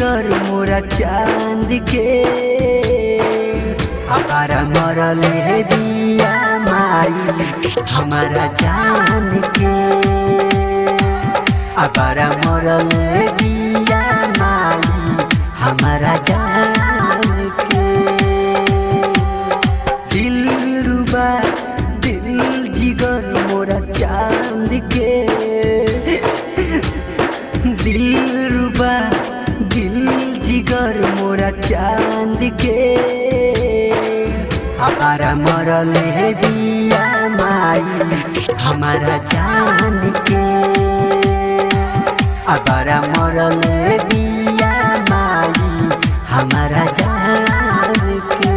जिगर मोरा चांद के अपारा मरले बिया माई हमारा जान के अपारा मरले बिया माई हमारा जान के। दिल रुबा दिल जिगर मोरा चांद के दिल रुबा दिल जिगर मोरा चांद के अपारा मरले बिया माई हमारा जान के अपारा मरले बिया माई हमारा जान के।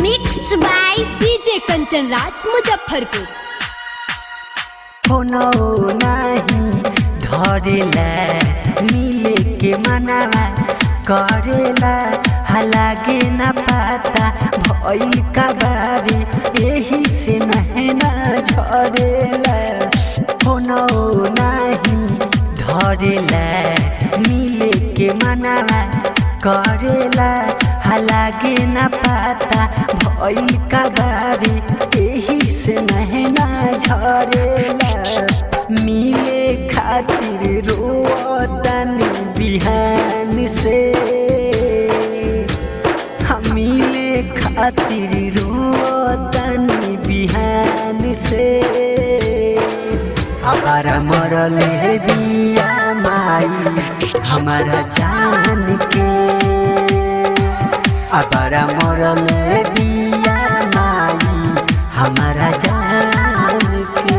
Mix by DJ Kanchan Raj Muzaffarpur. होनो नहीं धरेला मिले के मनावा करेला हलागे न पाता भइल का बारी यही से नहना झरेला। होनो नहीं धरेला मिले के मनावा करेला हलागे न पाता भइल का बारी यही से नहना झरेला। मिले खातिर रोतनी बिहान से हम मिले खातिर रोतनी बिहान से अपारा मरले बिया माई हमारा जान के अपारा मरले बिया माई हमारा जान के।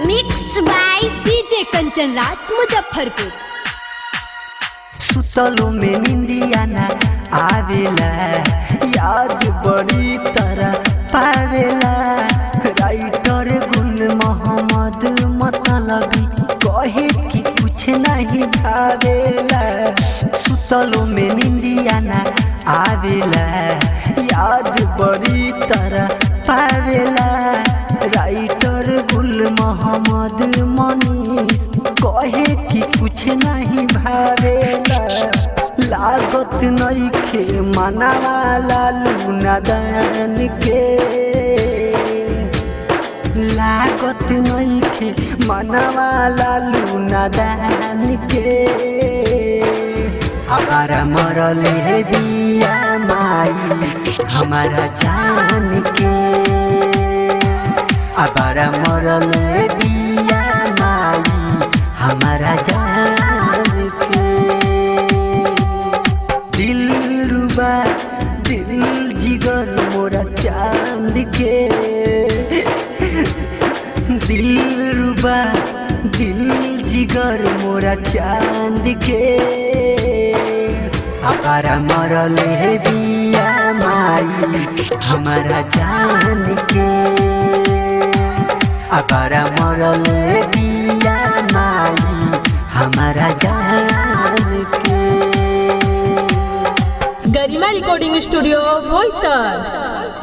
Mix by DJ Kanchan Raj Muzaffarpur. सुतलो में निंदिया ना आवेला याद बड़ी तरह पावेला। राइटर गुल मोहम्मद मतलबी कहे कि कुछ नहीं भावेला। सुतलो में निंदिया ना आवेला याद बड़ी तरह पावेला। राइटर गुल मोहम्मद मनीष कहे कि कुछ नहीं भावेला। लागत नइखे मनावा लालू नादान के लागत नइखे मनावा लालू नादान के अपारा मरले बिया माई हमारा जान के अपारा मरले बिया माई हमारा जान के। दिल रुबा दिल जिगर मोरा चांद के दिल रुबा दिल जिगर मोरा चांद के अपारा मरले बिया माई हमारा जान के अपारा मरले बिया माई हमारा जान के। गरिमा रिकॉर्डिंग स्टूडियो बोईसर।